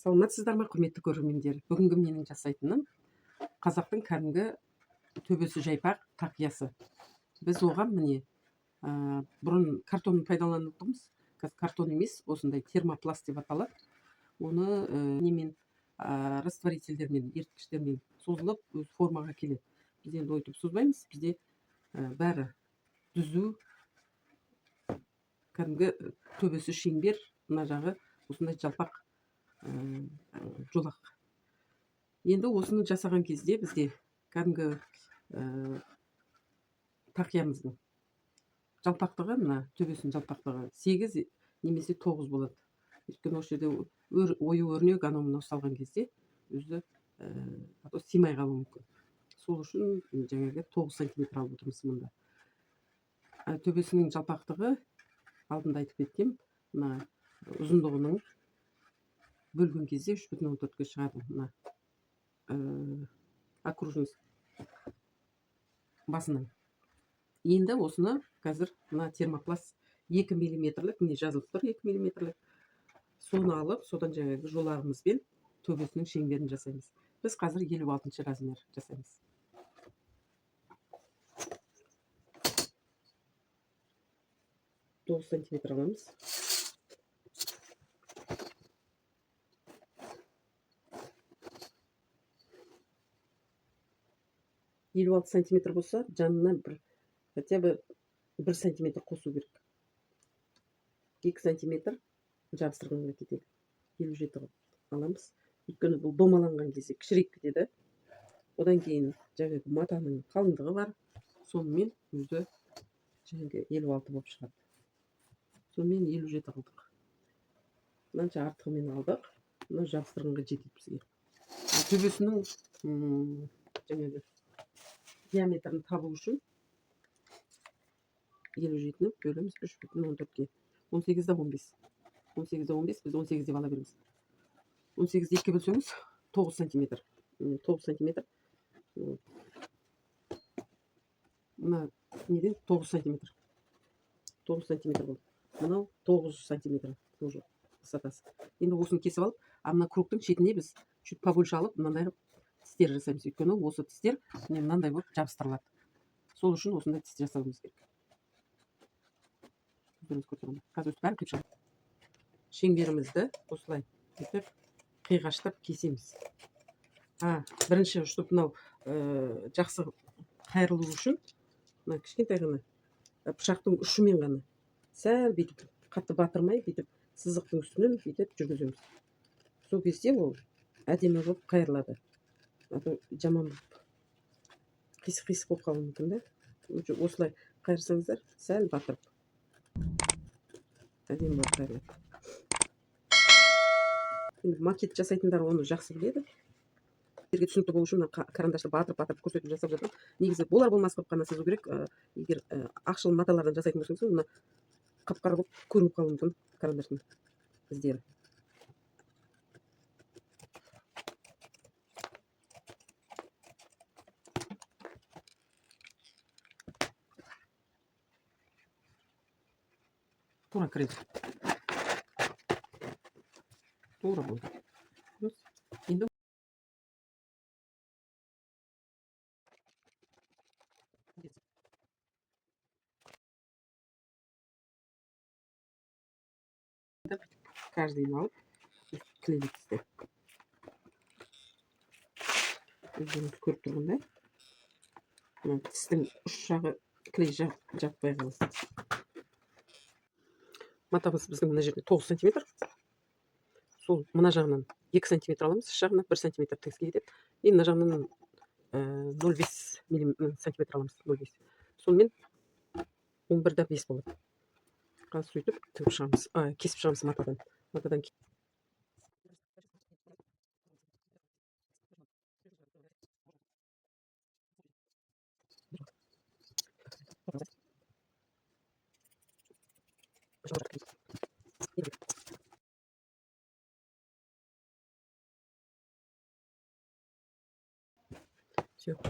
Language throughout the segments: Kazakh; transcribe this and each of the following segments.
Саламатсыздар ма, құрметті көрермендер? Бүгінгі менің жасайтыным қазақтың кәдімгі төбесі жайпақ тақиясы. Біз оған міне бұрын картон пайдаланатынбыз. Қазір картон емес, осындай термопласт деп аталады. Оны немен растворительдермен, еріткіштермен созылып, өз формаға келеді. Біз енді өйтіп созбаймыз, бізде бәрі түзу, кәдімгі төбесі шеңбер, мына жағы осындай жалпақ жолақ. Енді осыны жасаған кезде бізде кәдімгі тақиямыздың жалпақтығы, мына төбесінің жалпақтығы 8 немесе 9 болады. Өйткені осы жерде ою-өрнек анау-мынау салған кезде өзі симай қалуы мүмкін. Сол үшін жаңағы 9 сантиметр алып отырмыз мұнда. Төбесінің жалпақтығы алдында айтып кеткем, мына ұзындығының бөлген кезде 3,4-ке шығады. Мына окружность басының. Енді осыны қазір мына термопласт 2 миллиметрлік, міне жазылып тұр 2 миллиметрлік. Соны алып, содан жаңағы жолағымызбен төбесінің шеңберін жасаймыз. Біз қазір 56 размер жасаймыз. Тоғыз сантиметр аламыз. Елу 56 сантиметр болса, жанына хотя бы 1 сантиметр қосу керек. 2 сантиметр жабыстырғанға кетеді. 57 аламыз. Өйткені бұл домаланған кезде кішірек кетеді. Одан кейін жаңағы матаның қалыңдығы бар. Сонымен өзі жаңағы 56 болып шығады. Сонымен 57 қылдық. Мынанша артығымен алдық. Мына жабыстырғанға жетеді бізге. Төбесінің жаңағы диаметрін табу үшін 57-ні бөлеміз 3,14-ге. 18-де 15. 18-де 15, біз 18 деп ала береміз. 18-де 2 бөлсеңіз 9 сантиметр. 9 сантиметр. Мына неден 9 сантиметр. 9 сантиметр болды. Мынау 9 сантиметр тоже высотасы. Енді осыны кесіп алып, мына кругтың шетіне біз чуть побольше алып, мынандай тістер жасаймыз. Өйткені осы тістер мынандай болып жабыстырылады. Сол үшін осындай тіс жасауымыз керек. Қазір бәрін қиып шығамыз. Шеңберімізді осылай етіп қиғаштап кесеміз. Бірінші ұштып мынау жақсы қайырылу үшін мына кішкентай ғана пышақтың ұшымен ғана сәл бүйтіп қатты батырмай, бүйтіп сызықтың үстінен бүйтіп жүргіземіз. Сол кезде ол әдемі болып қайырылады. Жаман болып қисық-қисық болып қалуы мүмкін да. Осылай қайырсаңыздар, сәл батырып әдемі болып қайырылады. Енді макет жасайтындар оны жақсы біледі. Сіздерге түсінікті болу үшін карандашты батырып көрсетіп жасап жатырмын. Негізі болар-болмас қылып қана сызу керек. Егер ақшыл маталардан жасайтын болсаңыз, мына қап-қара болып көрініп қалуы мүмкін карандаштың іздері. Тура кіреді. Тура болды. Енді каждыйын алып клейлік істеп. Өздеріңіз көріп тұрғандай. Тістің үш жағы клей жаппай қалсын. Матамыз біздің мына жерде 9 сантиметр. Сол мына жағынан 2 сантиметр аламыз, жағынан 1 сантиметр тігіске кетеді. И мына жағынан 0,5 сантиметр аламыз. 0,5. Сонымен 11-де 5 болады. Қазір сөйтіп тігіп шығамыз, кесіп шығамыз матадан.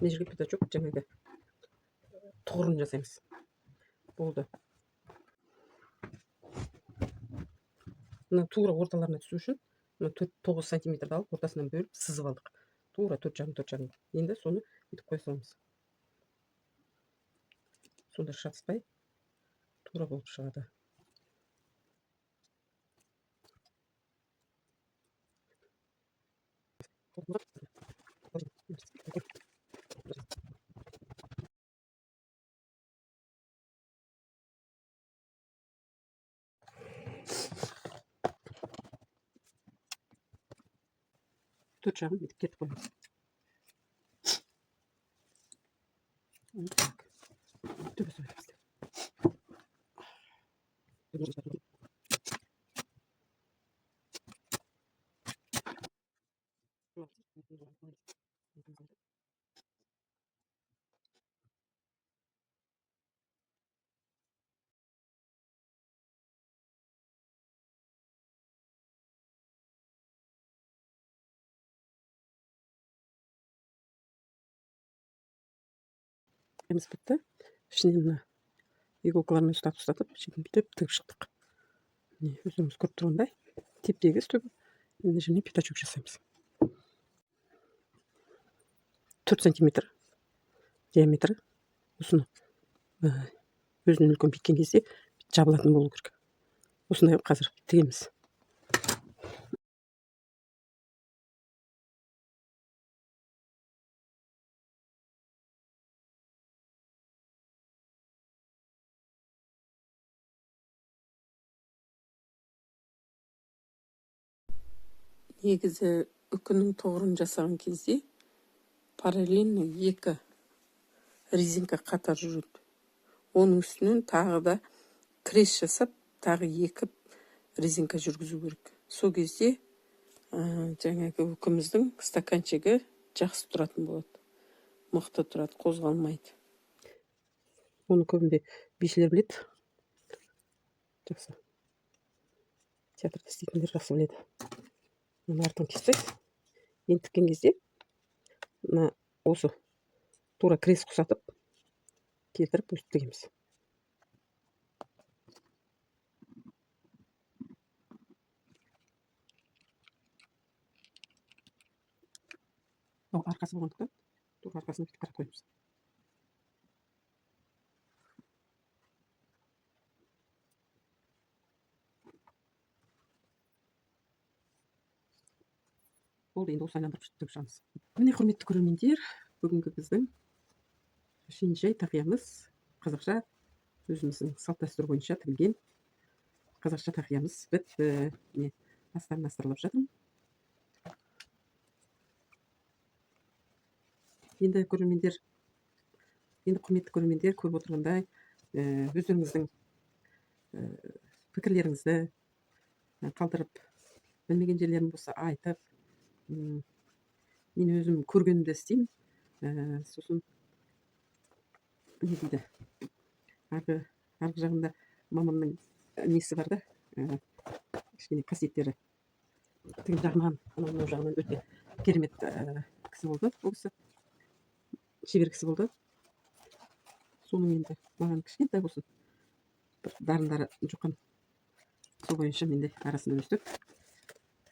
Мына жерге пятачок жаңағы тұғырын жасаймыз. Болды. Мына тура орталарына түсу үшін мына 9 сантиметрді алып ортасынан бөліп сызып алдық. Тура 4,5. Енді соны бүйтіп қоя саламыз. Сонда шатыспай тура болып шығады. Төрт жағын бүйтіп кетіп қоямыз. Так. Төбе соямыз. Бітті. Ішінен мына иголкалармен ұстатып, шетін бүйтіп тігіп шықтық. Өзіміз көріп тұрғандай теп-тегіс түбі. Енді және пятачок жасаймыз. 4 сантиметр диаметрі. Осыны өзінің үлкен біткен кезде жабылатын болу керек. Осындай қазір тігеміз. Негізі үкінің тоғырын жасаған кезде параллельно екі резинка қатар жүреді. Оның үстінен тағы да крес жасап, тағы екі резинка жүргізу керек. Сол кезде жаңағы үкіміздің стаканчығы жақсы тұратын болады. Мықты тұрады, қозғалмайды. Оны көбінде бишілер біледі. Жақсы. Театрда істейтіндер жақсы біледі. Оны артын кессек, енді тіккен кезде осы тура крес құсатып келтіріп өстіп тігеміз. Арқасы болғандықтан тура арқасын қарап қоямыз. Болды, енді осы айналдырып тігіп шығамыз. Міне, құрметті көрермендер, бүгінгі біздің шен-жай тақиямыз қазақша, өзіміздің салт дәстүр бойынша тігілген қазақша тақиямыз бітті. Міне, астарын астарлап жатырмын. Енді құрметті көрермендер, көріп отырғандай, өздеріңіздің пікірлеріңізді қалдырып, білмеген жерлерім болса айтып, мен өзім көргенімді істеймін. Сосын не дейді, арғы жағында мамамның несі бар да, кішкене қасиеттері тігін жағынан, анау жағынан өте керемет кісі болды. Ол кісі шебер кісі болды. Соның енді маған кішкентай болсын бір дарындары жұққан. Сол бойынша менде арасында өстіп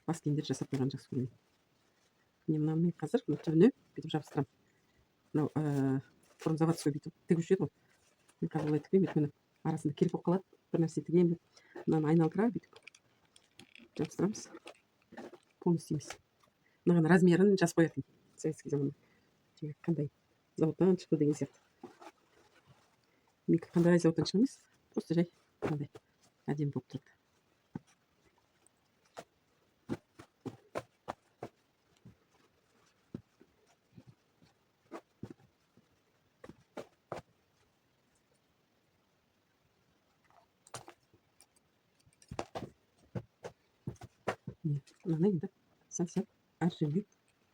бас киімдер жасап қойған жақсы көремін. Мынаны мен қазір түбіне бүйтіп жабыстырамын. Мынау бұрын заводской бүйтіп тігуші еді ғой. Мен қазір олай тікпеймін, өйткені арасында керек болып қалады. Бір нәрсе тігемін деп, мынаны айналдыра бүйтіп жабыстырамыз. Полностью емес. Мынаған размерін жазып қоятын. Советский заманда қандай заводтан шықты деген сияқты. Мен қандай заводтан шығамыз, просто жай қандай әдемі болып тұрады. Мынаны енді сәл-сәл әр жерге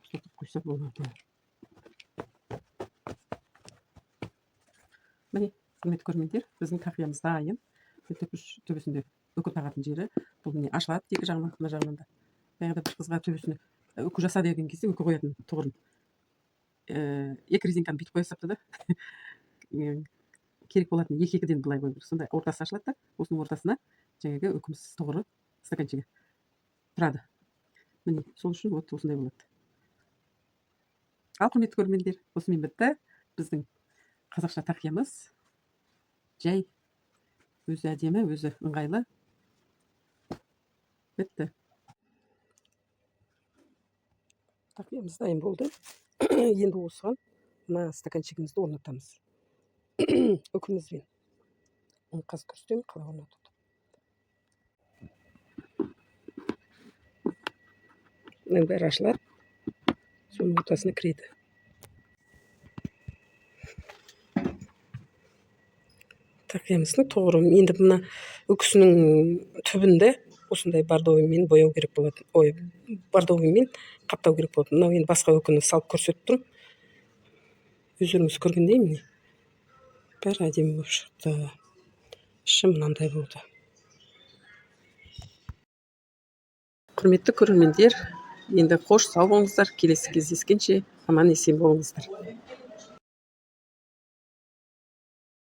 ұстатып қойса болады. Міне, құрметті көрермендер, біздің тақиямыз дайын. Төбесінде үкі тағатын жері. Бұл міне ашылады екі жағынан, мына жағынан да. Баяғыда бір қызға төбесіне үкі жаса деген кезде үкі қоятын тұғырын. Екі резинканы бүйтіп қоя салыпты да. Керек болатын екі-екіден былай қойып жүр. Сонда ортасы ашылады да, осының ортасына жаңағы үкіміз тұғыры стаканчығы тұрады. міне сол үшін вот осындай болады. Ал құрметті көрермендер, осымен бітті біздің қазақша тақиямыз. Жай өзі әдемі, өзі ыңғайлы. Бітті. Тақиямыз дайын болды. Енді осыған мына стаканчигімізді орнатамыз. Үкімізбен. Қазір көрсетемін қалай орнатуды. Мынаның бәрі ашылады. Соның ортасына кіреді. Тақиямыздың тұғырын енді мына үкісінің түбінде осындай бордовыймен бояу керек болады. Ой, бордовыймен қаптау керек болады. Мынау енді басқа үкіні салып көрсетіп тұрмын. Өздеріңіз көргендей міне. Бәрі әдемі болып шықты. Іші мынандай болды. Құрметті көрермендер, енді қош сау болыңыздар. Келесі кездескенше аман есен болыңыздар.